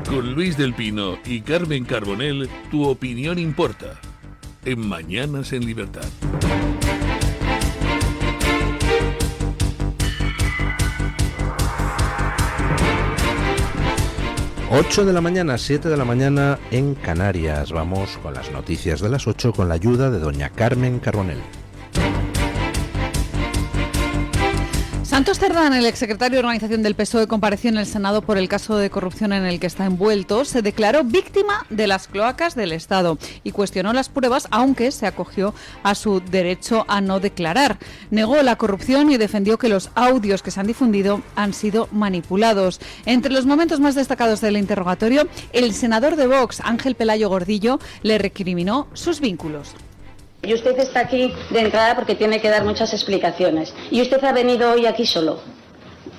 Con Luis del Pino y Carmen Carbonell, tu opinión importa. En Mañanas en Libertad. 8 de la mañana, 7 de la mañana en Canarias. Vamos con las noticias de las 8 con la ayuda de doña Carmen Carbonell. Santos Cerdán, el exsecretario de Organización del PSOE, compareció en el Senado por el caso de corrupción en el que está envuelto. Se declaró víctima de las cloacas del Estado y cuestionó las pruebas, aunque se acogió a su derecho a no declarar. Negó la corrupción y defendió que los audios que se han difundido han sido manipulados. Entre los momentos más destacados del interrogatorio, el senador de Vox, Ángel Pelayo Gordillo, le recriminó sus vínculos. Y usted está aquí de entrada porque tiene que dar muchas explicaciones. Y usted ha venido hoy aquí solo.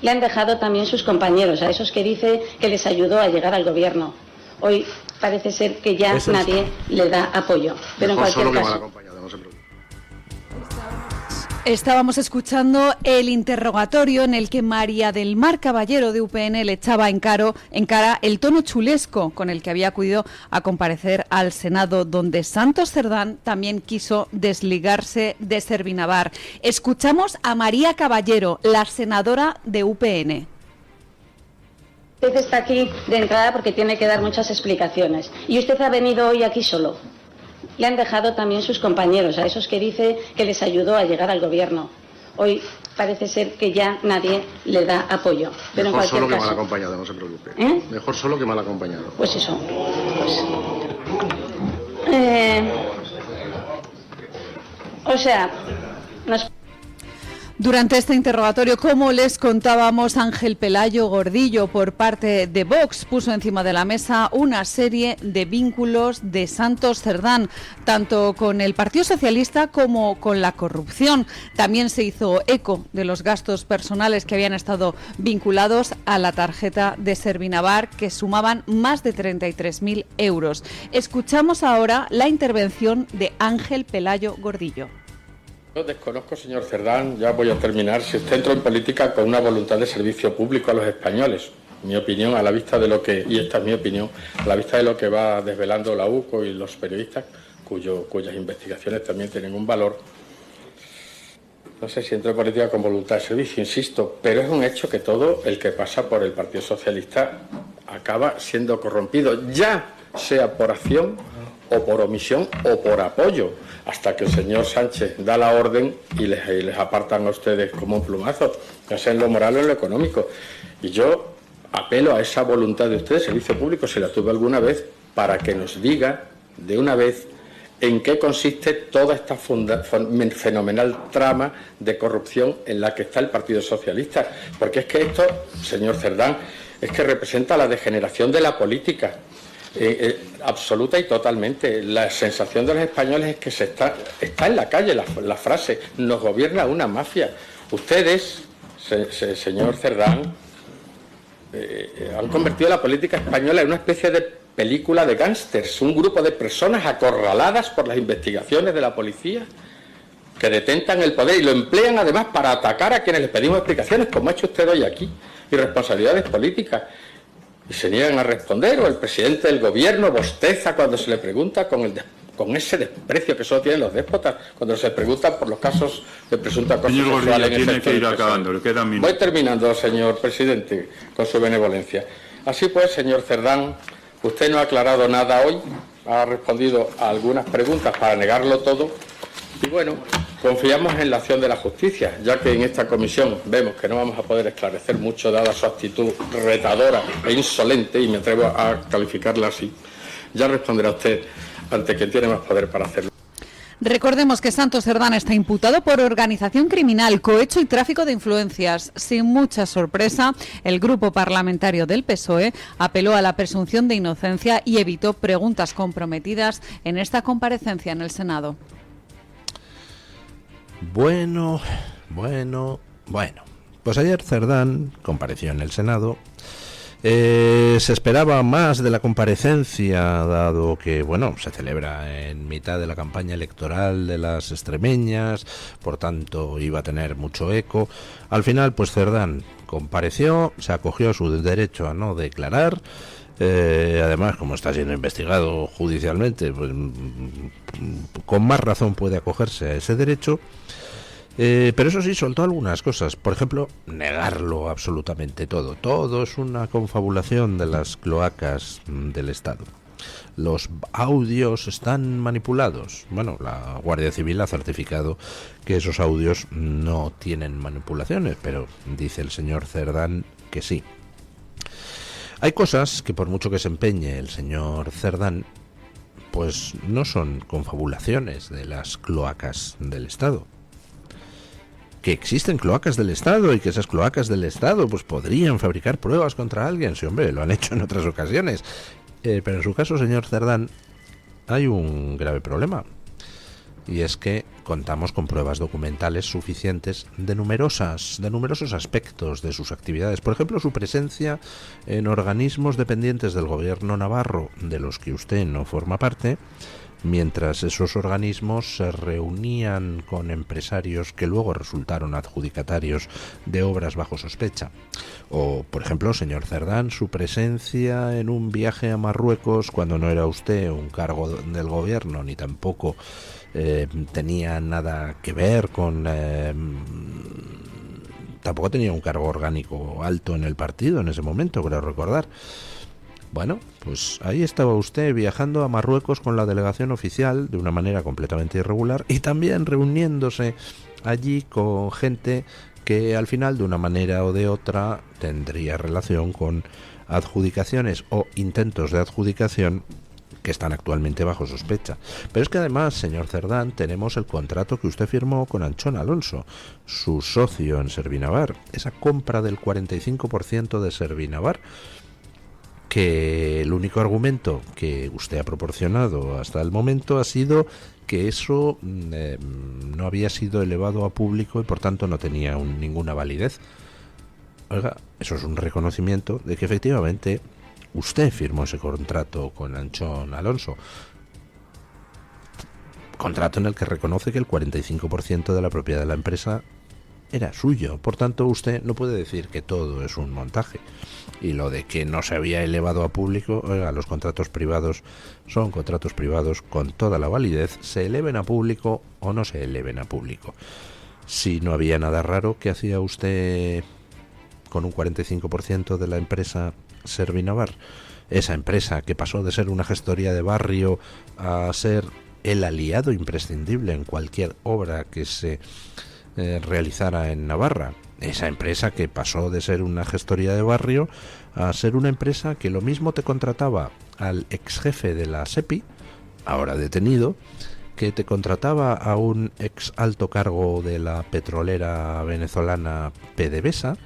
Le han dejado también sus compañeros, a esos que dice que les ayudó a llegar al gobierno. Hoy parece ser que ya nadie le da apoyo. Pero en cualquier caso... Estábamos escuchando el interrogatorio en el que María del Mar Caballero de UPN le echaba en cara el tono chulesco con el que había acudido a comparecer al Senado, donde Santos Cerdán también quiso desligarse de Servinavar. Escuchamos a María Caballero, la senadora de UPN. Usted está aquí de entrada porque tiene que dar muchas explicaciones. Y usted ha venido hoy aquí solo. Le han dejado también sus compañeros, a esos que dice que les ayudó a llegar al gobierno. Hoy parece ser que ya nadie le da apoyo. Pero mejor en cualquier solo que caso... mal acompañado, no se preocupe. Mejor solo que mal acompañado. Pues eso. Durante este interrogatorio, como les contábamos, Ángel Pelayo Gordillo, por parte de Vox, puso encima de la mesa una serie de vínculos de Santos Cerdán, tanto con el Partido Socialista como con la corrupción. También se hizo eco de los gastos personales que habían estado vinculados a la tarjeta de Servinavar, que sumaban más de 33.000 euros. Escuchamos ahora la intervención de Ángel Pelayo Gordillo. Yo desconozco, señor Cerdán, ya voy a terminar, si usted entró en política con una voluntad de servicio público a los españoles. Mi opinión, a la vista de lo que, y esta es mi opinión, a la vista de lo que va desvelando la UCO y los periodistas, cuyas investigaciones también tienen un valor. No sé si entró en política con voluntad de servicio, insisto, pero es un hecho que todo el que pasa por el Partido Socialista acaba siendo corrompido, ya sea por acción o por omisión o por apoyo, hasta que el señor Sánchez da la orden y les apartan a ustedes como un plumazo, ya sea en lo moral o en lo económico. Y yo apelo a esa voluntad de ustedes, servicio público, si la tuve alguna vez, para que nos diga de una vez en qué consiste toda esta fenomenal trama de corrupción en la que está el Partido Socialista. Porque es que esto, señor Cerdán, es que representa la degeneración de la política. Absoluta y totalmente. La sensación de los españoles es que está en la calle la frase, nos gobierna una mafia. Ustedes, señor Cerdán, han convertido la política española en una especie de película de gángsters, un grupo de personas acorraladas por las investigaciones de la policía que detentan el poder y lo emplean además para atacar a quienes les pedimos explicaciones, como ha hecho usted hoy aquí, y responsabilidades políticas. Y se niegan a responder, o el presidente del gobierno bosteza cuando se le pregunta con ese desprecio que solo tienen los déspotas cuando se preguntan por los casos de presunto acoso sexual en el tiene que ir sector acabando, le quedan minutos. Voy terminando, señor presidente, con su benevolencia. Así pues, señor Cerdán, usted no ha aclarado nada hoy, ha respondido a algunas preguntas para negarlo todo, y bueno, confiamos en la acción de la justicia, ya que en esta comisión vemos que no vamos a poder esclarecer mucho dada su actitud retadora e insolente, y me atrevo a calificarla así. Ya responderá usted ante quien tiene más poder para hacerlo. Recordemos que Santos Cerdán está imputado por organización criminal, cohecho y tráfico de influencias. Sin mucha sorpresa, el grupo parlamentario del PSOE apeló a la presunción de inocencia y evitó preguntas comprometidas en esta comparecencia en el Senado. Bueno. Pues ayer Cerdán compareció en el Senado. Se esperaba más de la comparecencia, dado que, se celebra en mitad de la campaña electoral de las extremeñas, por tanto iba a tener mucho eco. Al final, pues Cerdán compareció, se acogió a su derecho a no declarar, Además, como está siendo investigado judicialmente, pues con más razón puede acogerse a ese derecho. Pero eso sí, soltó algunas cosas. Por ejemplo, negarlo absolutamente todo. Todo es una confabulación de las cloacas del Estado. Los audios están manipulados. Bueno, la Guardia Civil ha certificado que esos audios no tienen manipulaciones, pero dice el señor Cerdán que sí. Hay cosas que por mucho que se empeñe el señor Cerdán, pues no son confabulaciones de las cloacas del Estado. Que existen cloacas del Estado y que esas cloacas del Estado pues podrían fabricar pruebas contra alguien. Sí, hombre, lo han hecho en otras ocasiones. Pero en su caso, señor Cerdán, hay un grave problema. Y es que contamos con pruebas documentales suficientes de numerosos aspectos de sus actividades. Por ejemplo, su presencia en organismos dependientes del gobierno navarro, de los que usted no forma parte, mientras esos organismos se reunían con empresarios que luego resultaron adjudicatarios de obras bajo sospecha. O, por ejemplo, señor Cerdán, su presencia en un viaje a Marruecos cuando no era usted un cargo del gobierno, ni tampoco tenía nada que ver con... tampoco tenía un cargo orgánico alto en el partido en ese momento, creo recordar. Bueno, pues ahí estaba usted viajando a Marruecos con la delegación oficial de una manera completamente irregular y también reuniéndose allí con gente que al final de una manera o de otra tendría relación con adjudicaciones o intentos de adjudicación que están actualmente bajo sospecha. Pero es que además, señor Cerdán, tenemos el contrato que usted firmó con Anchón Alonso, su socio en Servinavar, esa compra del 45% de Servinavar, que el único argumento que usted ha proporcionado hasta el momento ha sido que eso no había sido elevado a público y por tanto no tenía ninguna validez. Oiga, eso es un reconocimiento de que efectivamente usted firmó ese contrato con Anchón Alonso, contrato en el que reconoce que el 45% de la propiedad de la empresa era suyo. Por tanto, usted no puede decir que todo es un montaje. Y lo de que no se había elevado a público, oiga, los contratos privados son contratos privados con toda la validez, se eleven a público o no se eleven a público. Si no había nada raro, ¿qué hacía usted con un 45% de la empresa Servinavar? Esa empresa que pasó de ser una gestoría de barrio a ser el aliado imprescindible en cualquier obra que se realizara en Navarra. Esa empresa que pasó de ser una gestoría de barrio a ser una empresa que lo mismo te contrataba al ex jefe de la SEPI, ahora detenido, que te contrataba a un ex alto cargo de la petrolera venezolana PDVSA,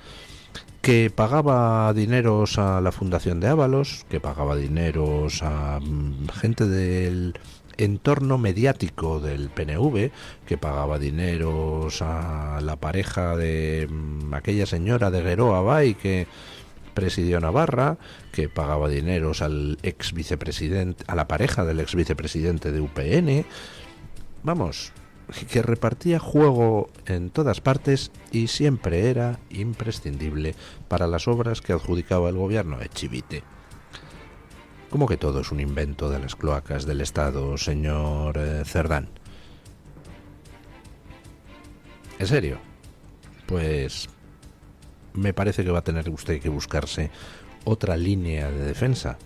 que pagaba dineros a la Fundación de Ábalos, que pagaba dineros a gente del entorno mediático del PNV, que pagaba dineros a la pareja de aquella señora de Gueroa Bay que presidió Navarra, que pagaba dineros al ex vicepresidente, a la pareja del ex vicepresidente de UPN, vamos, que repartía juego en todas partes y siempre era imprescindible para las obras que adjudicaba el gobierno. Chivite. ¿Cómo que todo es un invento de las cloacas del Estado, señor Cerdán? ¿En serio? Pues me parece que va a tener usted que buscarse otra línea de defensa,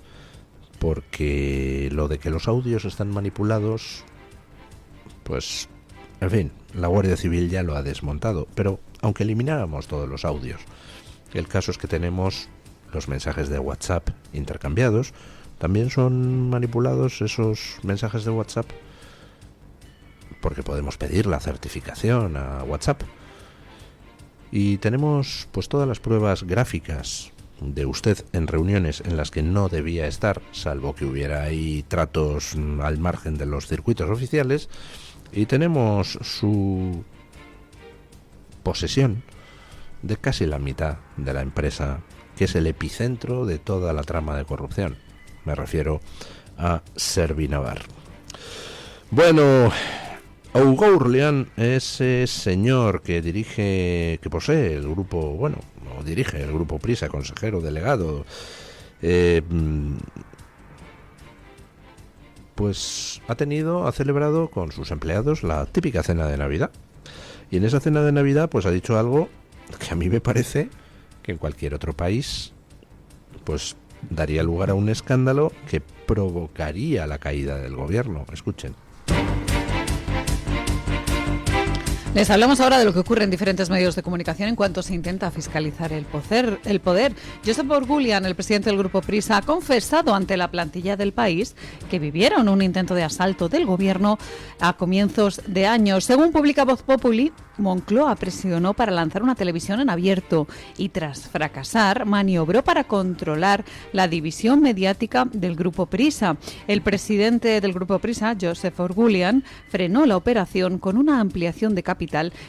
porque lo de que los audios están manipulados, pues, en fin, la Guardia Civil ya lo ha desmontado, pero aunque elimináramos todos los audios, el caso es que tenemos los mensajes de WhatsApp intercambiados. También son manipulados esos mensajes de WhatsApp porque podemos pedir la certificación a WhatsApp. Y tenemos pues todas las pruebas gráficas de usted en reuniones en las que no debía estar, salvo que hubiera ahí tratos al margen de los circuitos oficiales. Y tenemos su posesión de casi la mitad de la empresa, que es el epicentro de toda la trama de corrupción. Me refiero a Servinavar. Bueno, Hugo Urlián, ese señor que posee el grupo, bueno, o dirige el grupo Prisa, consejero delegado, Pues ha celebrado con sus empleados la típica cena de Navidad. Y en esa cena de Navidad pues ha dicho algo que a mí me parece que en cualquier otro país pues daría lugar a un escándalo que provocaría la caída del gobierno. Escuchen. Les hablamos ahora de lo que ocurre en diferentes medios de comunicación en cuanto se intenta fiscalizar el poder. Josep Orgulian, el presidente del Grupo Prisa, ha confesado ante la plantilla del país que vivieron un intento de asalto del gobierno a comienzos de año. Según publica Voz Populi, Moncloa presionó para lanzar una televisión en abierto y, tras fracasar, maniobró para controlar la división mediática del Grupo Prisa. El presidente del Grupo Prisa, Josep Orgulian, frenó la operación con una ampliación de capital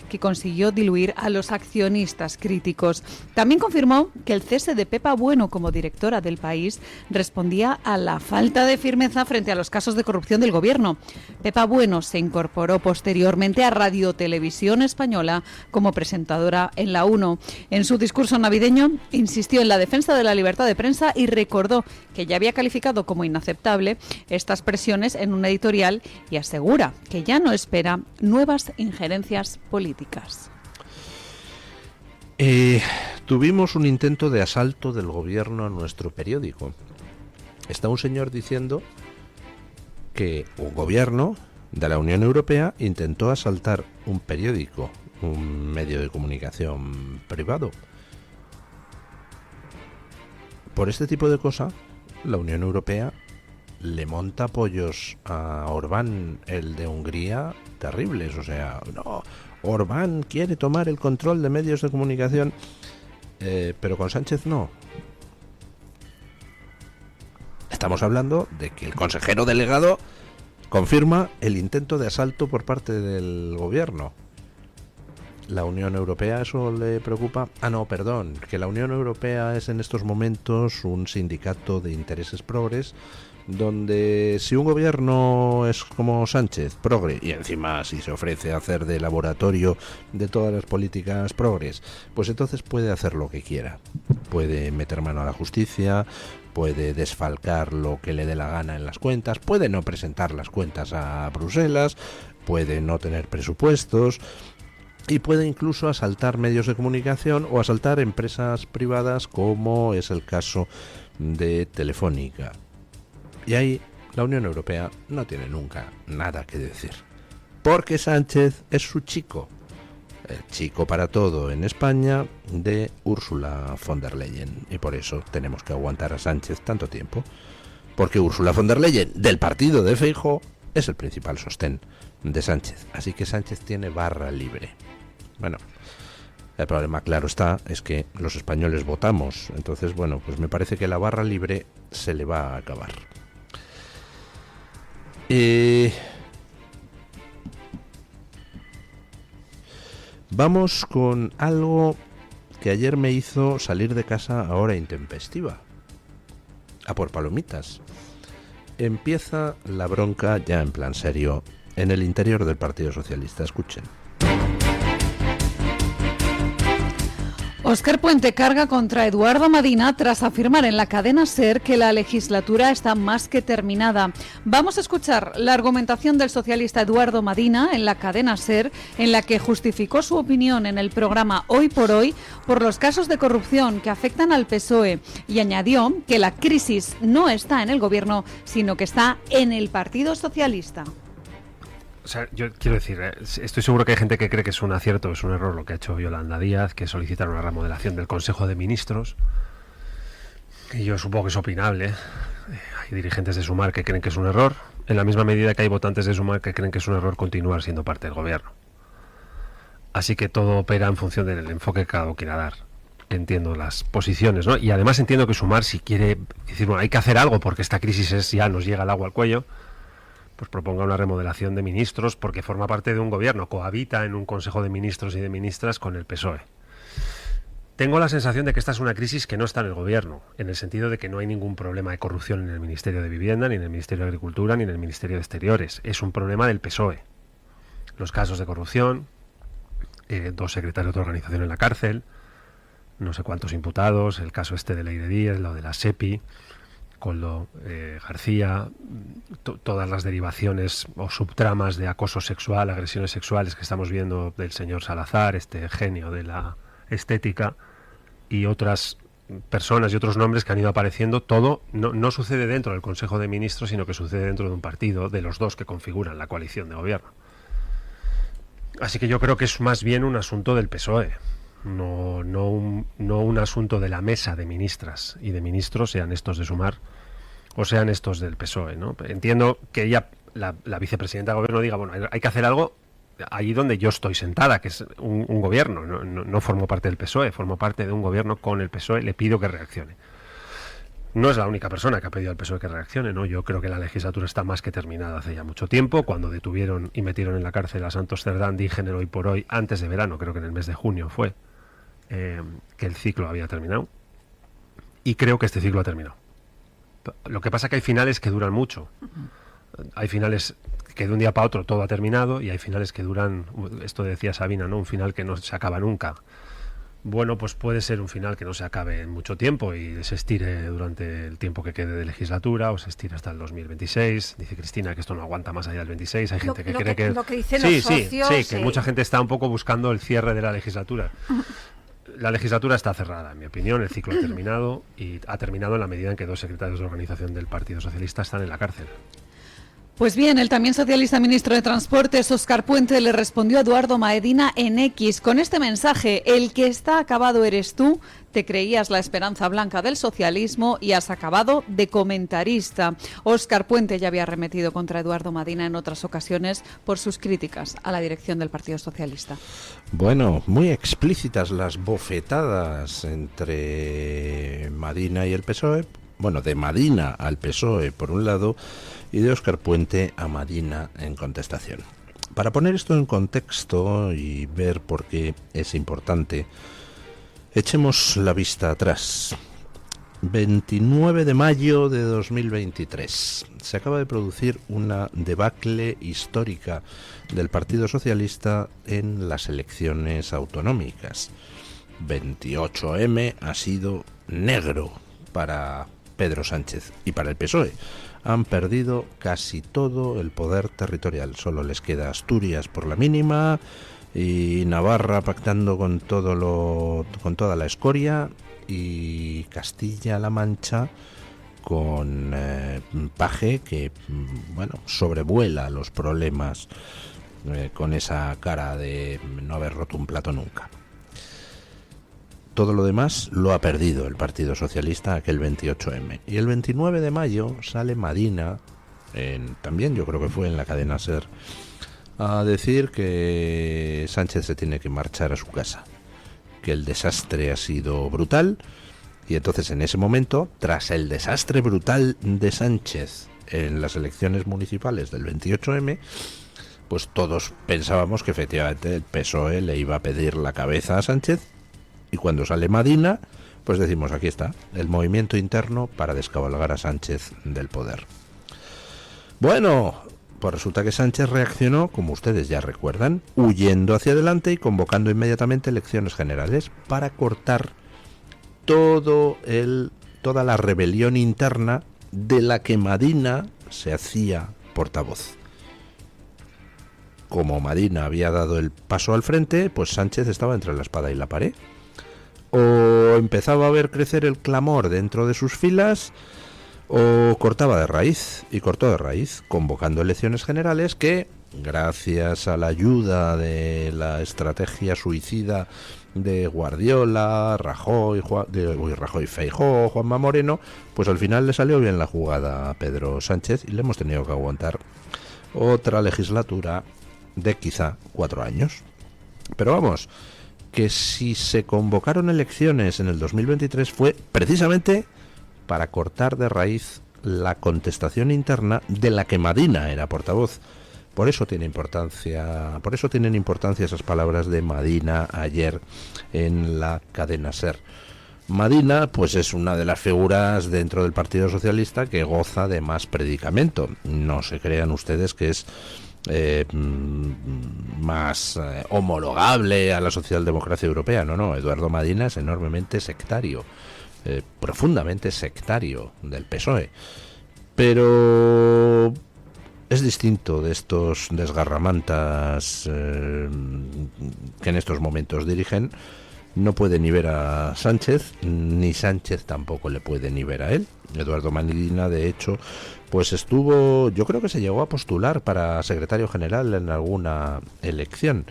que consiguió diluir a los accionistas críticos. También confirmó que el cese de Pepa Bueno como directora del país respondía a la falta de firmeza frente a los casos de corrupción del gobierno. Pepa Bueno se incorporó posteriormente a Radio Televisión Española como presentadora en la 1. En su discurso navideño insistió en la defensa de la libertad de prensa y recordó que ya había calificado como inaceptable estas presiones en un editorial y asegura que ya no espera nuevas injerencias políticas. Tuvimos un intento de asalto del gobierno a nuestro periódico. Está un señor diciendo que un gobierno de la Unión Europea intentó asaltar un periódico, un medio de comunicación privado. Por este tipo de cosas, la Unión Europea le monta apoyos a Orbán, el de Hungría, terribles. O sea, no, Orbán quiere tomar el control de medios de comunicación, pero con Sánchez no. Estamos hablando de que el consejero delegado confirma el intento de asalto por parte del gobierno. ¿La Unión Europea eso le preocupa? Ah, no, perdón, que la Unión Europea es en estos momentos un sindicato de intereses progres, donde si un gobierno es como Sánchez, progre, y encima si se ofrece a hacer de laboratorio de todas las políticas progres, pues entonces puede hacer lo que quiera. Puede meter mano a la justicia, puede desfalcar lo que le dé la gana en las cuentas, puede no presentar las cuentas a Bruselas, puede no tener presupuestos y puede incluso asaltar medios de comunicación o asaltar empresas privadas, como es el caso de Telefónica. Y ahí la Unión Europea no tiene nunca nada que decir, porque Sánchez es su chico, el chico para todo en España de Ursula von der Leyen, y por eso tenemos que aguantar a Sánchez tanto tiempo, porque Ursula von der Leyen, del partido de Feijóo, es el principal sostén de Sánchez, así que Sánchez tiene barra libre. Bueno, el problema, claro está, es que los españoles votamos, entonces bueno, pues me parece que la barra libre se le va a acabar. Vamos con algo que ayer me hizo salir de casa a hora intempestiva, a por palomitas. Empieza la bronca ya en plan serio en el interior del Partido Socialista. Escuchen. Óscar Puente carga contra Eduardo Madina tras afirmar en la cadena SER que la legislatura está más que terminada. Vamos a escuchar la argumentación del socialista Eduardo Madina en la cadena SER, en la que justificó su opinión en el programa Hoy por Hoy por los casos de corrupción que afectan al PSOE, y añadió que la crisis no está en el gobierno, sino que está en el Partido Socialista. O sea, yo quiero decir, estoy seguro que hay gente que cree que es un acierto, es un error lo que ha hecho Yolanda Díaz, que solicitar una remodelación del Consejo de Ministros. Y yo supongo que es opinable. Hay dirigentes de Sumar que creen que es un error, en la misma medida que hay votantes de Sumar que creen que es un error continuar siendo parte del gobierno. Así que todo opera en función del enfoque que cada uno quiera dar. Entiendo las posiciones, ¿no? Y además entiendo que Sumar, si quiere decir, bueno, hay que hacer algo porque esta crisis ya nos llega el agua al cuello, pues proponga una remodelación de ministros, porque forma parte de un gobierno, cohabita en un consejo de ministros y de ministras con el PSOE. Tengo la sensación de que esta es una crisis que no está en el gobierno, en el sentido de que no hay ningún problema de corrupción en el Ministerio de Vivienda, ni en el Ministerio de Agricultura, ni en el Ministerio de Exteriores. Es un problema del PSOE. Los casos de corrupción, 2 secretarios de organización en la cárcel, no sé cuántos imputados, el caso este de Leire Díez, lo de la SEPI, Koldo García, todas las derivaciones o subtramas de acoso sexual, agresiones sexuales que estamos viendo del señor Salazar, este genio de la estética, y otras personas y otros nombres que han ido apareciendo. Todo no sucede dentro del Consejo de Ministros, sino que sucede dentro de un partido, de los dos que configuran la coalición de gobierno. Así que yo creo que es más bien un asunto del PSOE, no un asunto de la mesa de ministras y de ministros, sean estos de Sumar o sean estos del PSOE, ¿no? Entiendo que ella, la vicepresidenta de gobierno, diga, bueno, hay que hacer algo allí donde yo estoy sentada, que es un gobierno, no formo parte del PSOE, formo parte de un gobierno con el PSOE, le pido que reaccione. No es la única persona que ha pedido al PSOE que reaccione, ¿no? Yo creo que la legislatura está más que terminada hace ya mucho tiempo. Cuando detuvieron y metieron en la cárcel a Santos Cerdán, dije en el Hoy por Hoy, antes de verano, creo que en el mes de junio fue, que el ciclo había terminado. Y creo que este ciclo ha terminado. Lo que pasa es que hay finales que duran mucho. Hay finales que de un día para otro todo ha terminado, y hay finales que duran, esto decía Sabina, ¿no? Un final que no se acaba nunca. Bueno, pues puede ser un final que no se acabe en mucho tiempo y se estire durante el tiempo que quede de legislatura, o se estire hasta el 2026. Dice Cristina que esto no aguanta más allá del 26. Hay gente que cree que... Lo que dicen los socios, sí, que mucha gente está un poco buscando el cierre de la legislatura. La legislatura está cerrada, en mi opinión. El ciclo ha terminado, y ha terminado en la medida en que 2 secretarios de organización del Partido Socialista están en la cárcel. Pues bien, el también socialista ministro de Transportes, Óscar Puente, le respondió a Eduardo Medina en X con este mensaje: el que está acabado eres tú, te creías la esperanza blanca del socialismo y has acabado de comentarista. Óscar Puente ya había arremetido contra Eduardo Medina en otras ocasiones por sus críticas a la dirección del Partido Socialista. Bueno, muy explícitas las bofetadas entre Medina y el PSOE. Bueno, de Medina al PSOE por un lado, y de Óscar Puente a Medina en contestación. Para poner esto en contexto y ver por qué es importante, echemos la vista atrás. 29 de mayo de 2023. Se acaba de producir una debacle histórica del Partido Socialista en las elecciones autonómicas. 28M ha sido negro para Pedro Sánchez y para el PSOE. Han perdido casi todo el poder territorial. Solo les queda Asturias por la mínima y Navarra pactando con toda la escoria, y Castilla-La Mancha con Paje, que sobrevuela los problemas con esa cara de no haber roto un plato nunca. Todo lo demás lo ha perdido el Partido Socialista aquel 28M. Y el 29 de mayo sale Medina, también yo creo que fue en la cadena SER, a decir que Sánchez se tiene que marchar a su casa, que el desastre ha sido brutal. Y entonces, en ese momento, tras el desastre brutal de Sánchez en las elecciones municipales del 28M, pues todos pensábamos que efectivamente el PSOE le iba a pedir la cabeza a Sánchez. Y cuando sale Medina, pues decimos, aquí está, el movimiento interno para descabalgar a Sánchez del poder. Bueno, pues resulta que Sánchez reaccionó, como ustedes ya recuerdan, huyendo hacia adelante y convocando inmediatamente elecciones generales para cortar toda la rebelión interna de la que Medina se hacía portavoz. Como Medina había dado el paso al frente, pues Sánchez estaba entre la espada y la pared. O empezaba a ver crecer el clamor dentro de sus filas, o cortaba de raíz, y cortó de raíz, convocando elecciones generales que, gracias a la ayuda de la estrategia suicida de Guardiola, Rajoy, Feijóo, Juanma Moreno, pues al final le salió bien la jugada a Pedro Sánchez y le hemos tenido que aguantar otra legislatura de quizá 4 años. Pero vamos, que si se convocaron elecciones en el 2023 fue precisamente para cortar de raíz la contestación interna de la que Medina era portavoz. Por eso tienen importancia esas palabras de Medina ayer en la cadena SER. Medina, pues es una de las figuras dentro del Partido Socialista que goza de más predicamento. No se crean ustedes que es más homologable a la socialdemocracia europea. No, Eduardo Madina es enormemente sectario, profundamente sectario del PSOE. Pero es distinto de estos desgarramantas que en estos momentos dirigen. No puede ni ver a Sánchez, ni Sánchez tampoco le puede ni ver a él. Eduardo Madina, de hecho, pues estuvo, yo creo que se llegó a postular para secretario general en alguna elección.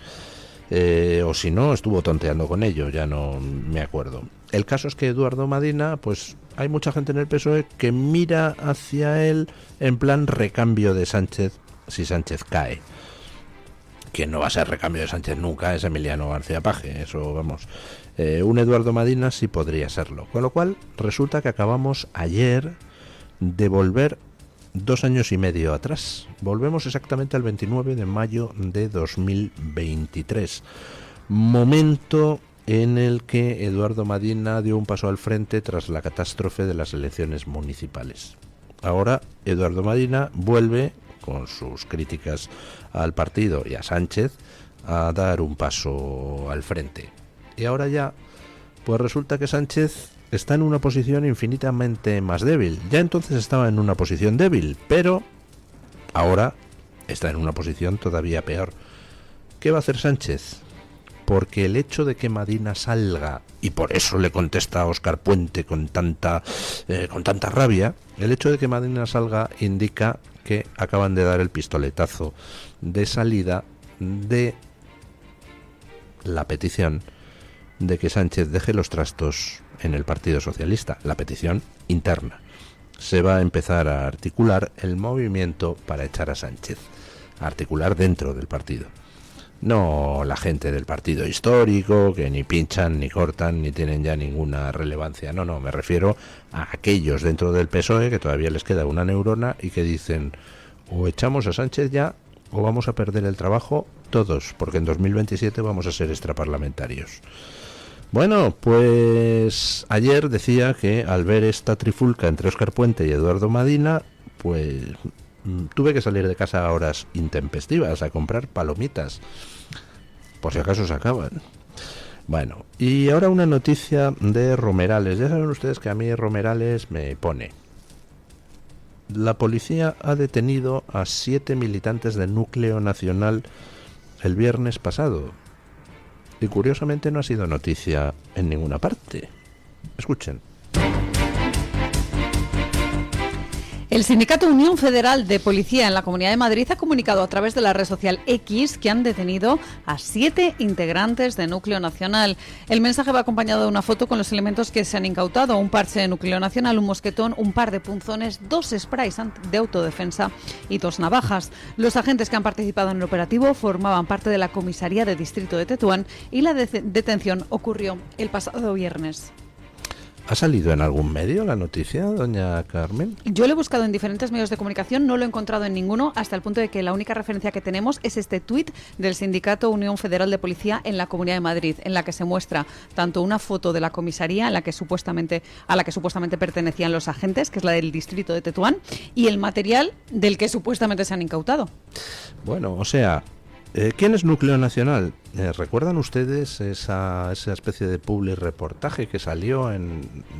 O si no, estuvo tonteando con ello, ya no me acuerdo. El caso es que Eduardo Madina, pues hay mucha gente en el PSOE que mira hacia él en plan recambio de Sánchez si Sánchez cae. Quien no va a ser recambio de Sánchez nunca es Emiliano García Paje, eso vamos. Un Eduardo Madina sí podría serlo. Con lo cual resulta que acabamos ayer de volver 2 años y medio atrás. Volvemos exactamente al 29 de mayo de 2023. Momento en el que Eduardo Madina dio un paso al frente tras la catástrofe de las elecciones municipales. Ahora Eduardo Madina vuelve, con sus críticas al partido y a Sánchez, a dar un paso al frente. Y ahora ya, pues resulta que Sánchez está en una posición infinitamente más débil. Ya entonces estaba en una posición débil, pero ahora está en una posición todavía peor. ¿Qué va a hacer Sánchez? Porque el hecho de que Madina salga, y por eso le contesta a Óscar Puente con tanta rabia, el hecho de que Madina salga indica que acaban de dar el pistoletazo de salida de la petición de que Sánchez deje los trastos en el Partido Socialista, la petición interna. Se va a empezar a articular el movimiento para echar a Sánchez, a articular dentro del partido. No la gente del partido histórico, que ni pinchan, ni cortan, ni tienen ya ninguna relevancia. No, me refiero a aquellos dentro del PSOE que todavía les queda una neurona y que dicen: o echamos a Sánchez ya, o vamos a perder el trabajo todos, porque en 2027 vamos a ser extraparlamentarios. Bueno, pues ayer decía que al ver esta trifulca entre Óscar Puente y Eduardo Madina, pues tuve que salir de casa a horas intempestivas a comprar palomitas, por si acaso se acaban. Bueno, y ahora una noticia de Romerales. Ya saben ustedes que a mí Romerales me pone. La policía ha detenido a 7 militantes del Núcleo Nacional el viernes pasado. Y curiosamente no ha sido noticia en ninguna parte. Escuchen. El sindicato Unión Federal de Policía en la Comunidad de Madrid ha comunicado a través de la red social X que han detenido a 7 integrantes de Núcleo Nacional. El mensaje va acompañado de una foto con los elementos que se han incautado: un parche de Núcleo Nacional, un mosquetón, un par de punzones, 2 sprays de autodefensa y 2 navajas. Los agentes que han participado en el operativo formaban parte de la comisaría de distrito de Tetuán y la detención ocurrió el pasado viernes. ¿Ha salido en algún medio la noticia, doña Carmen? Yo lo he buscado en diferentes medios de comunicación, no lo he encontrado en ninguno, hasta el punto de que la única referencia que tenemos es este tuit del Sindicato Unión Federal de Policía en la Comunidad de Madrid, en la que se muestra tanto una foto de la comisaría a la que supuestamente pertenecían los agentes, que es la del distrito de Tetuán, y el material del que supuestamente se han incautado. Bueno, o sea, ¿quién es Núcleo Nacional? ¿Recuerdan ustedes esa especie de public reportaje que salió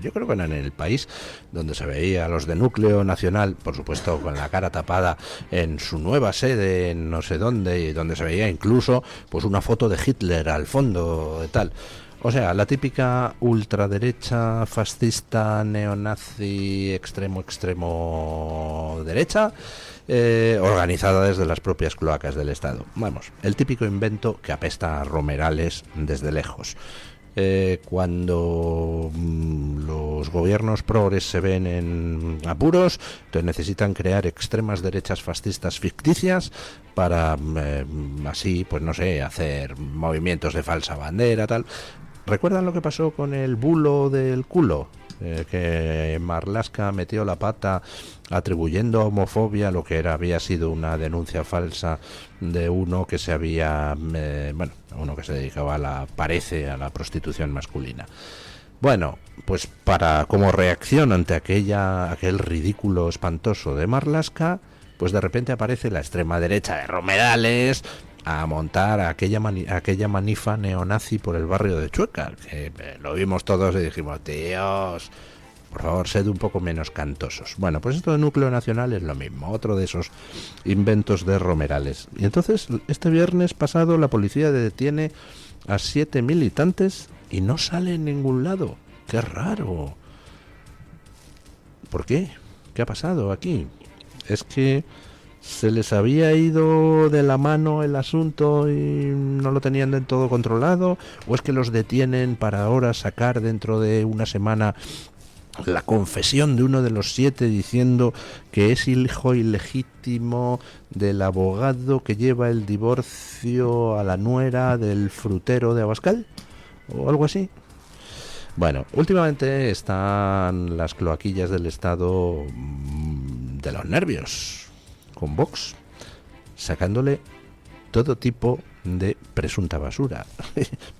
yo creo que en El País, donde se veía a los de Núcleo Nacional, por supuesto con la cara tapada, en su nueva sede en no sé dónde, y donde se veía incluso pues una foto de Hitler al fondo de tal? O sea, la típica ultraderecha, fascista, neonazi, extremo derecha, organizada desde las propias cloacas del Estado. Vamos, el típico invento que apesta a Romerales desde lejos. Cuando los gobiernos progres se ven en apuros, entonces necesitan crear extremas derechas fascistas ficticias para así, pues no sé, hacer movimientos de falsa bandera, tal. ¿Recuerdan lo que pasó con el bulo del culo? Que Marlaska metió la pata atribuyendo a homofobia lo que había sido una denuncia falsa de uno que se había uno que se dedicaba a la prostitución masculina. Bueno, pues como reacción ante aquel ridículo espantoso de Marlaska, pues de repente aparece la extrema derecha de Romerales a montar aquella manifa neonazi por el barrio de Chueca, que lo vimos todos y dijimos, tíos, por favor, sed un poco menos cantosos. Bueno, pues esto de núcleo nacional es lo mismo, otro de esos inventos de Romerales. Y entonces, este viernes pasado, la policía detiene a 7 militantes y no sale en ningún lado. ¡Qué raro! ¿Por qué? ¿Qué ha pasado aquí? Es que se les había ido de la mano el asunto y no lo tenían del todo controlado, o es que los detienen para ahora sacar dentro de una semana la confesión de uno de los 7 diciendo que es hijo ilegítimo del abogado que lleva el divorcio a la nuera del frutero de Abascal o algo así. Bueno, últimamente están las cloaquillas del Estado de los nervios con Vox, sacándole todo tipo de presunta basura.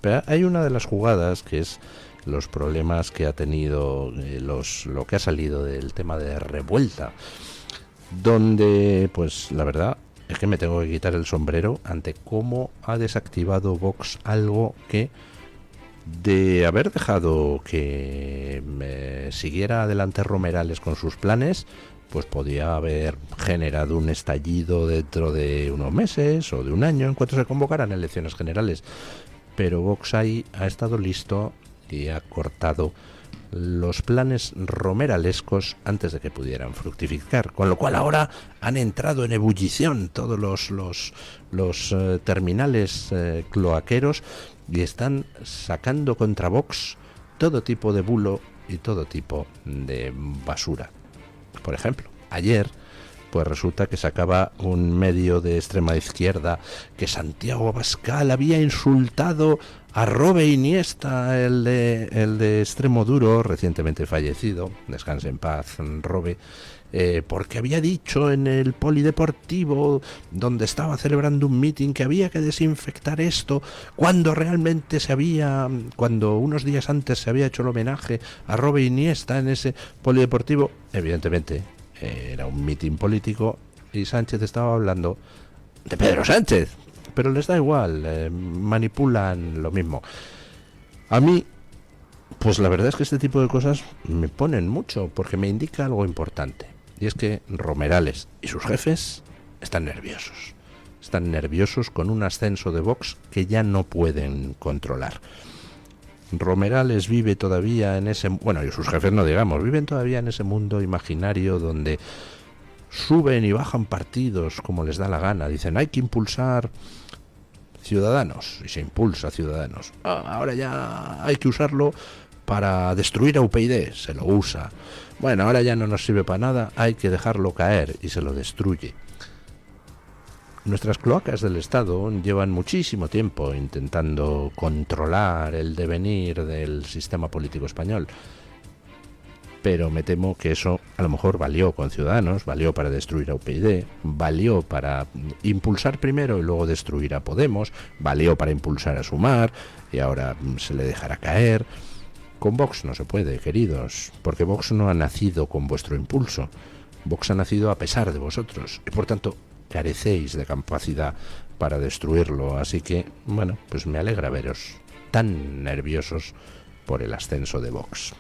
Pero hay una de las jugadas que es los problemas que ha tenido, lo que ha salido del tema de Revuelta, donde, pues la verdad es que me tengo que quitar el sombrero ante cómo ha desactivado Vox algo que, de haber dejado que siguiera adelante Romerales con sus planes, pues podía haber generado un estallido dentro de unos meses o de un año en cuanto se convocaran elecciones generales. Pero Vox ahí ha estado listo y ha cortado los planes romeralescos antes de que pudieran fructificar, con lo cual ahora han entrado en ebullición todos los terminales cloaqueros y están sacando contra Vox todo tipo de bulo y todo tipo de basura. Por ejemplo, ayer pues resulta que sacaba un medio de extrema izquierda que Santiago Abascal había insultado a Robe Iniesta, el de extremo duro, recientemente fallecido, descanse en paz Robe, porque había dicho en el polideportivo donde estaba celebrando un meeting que había que desinfectar esto, cuando realmente cuando unos días antes se había hecho el homenaje a Robe Iniesta en ese polideportivo. Evidentemente era un meeting político y Sánchez estaba hablando de Pedro Sánchez, pero les da igual, manipulan lo mismo. A mí, pues la verdad es que este tipo de cosas me ponen mucho, porque me indica algo importante, y es que Romerales y sus jefes están nerviosos. Están nerviosos con un ascenso de Vox que ya no pueden controlar. Romerales vive todavía en ese... Bueno, y sus jefes no digamos, viven todavía en ese mundo imaginario donde suben y bajan partidos como les da la gana. Dicen, hay que impulsar Ciudadanos, y se impulsa Ciudadanos. Ahora ya hay que usarlo para destruir a UPyD, se lo usa. Bueno, ahora ya no nos sirve para nada, hay que dejarlo caer, y se lo destruye. Nuestras cloacas del Estado llevan muchísimo tiempo intentando controlar el devenir del sistema político español. Pero me temo que eso a lo mejor valió con Ciudadanos, valió para destruir a UPyD, valió para impulsar primero y luego destruir a Podemos, valió para impulsar a Sumar y ahora se le dejará caer. Con Vox no se puede, queridos, porque Vox no ha nacido con vuestro impulso. Vox ha nacido a pesar de vosotros y por tanto carecéis de capacidad para destruirlo. Así que, bueno, pues me alegra veros tan nerviosos por el ascenso de Vox.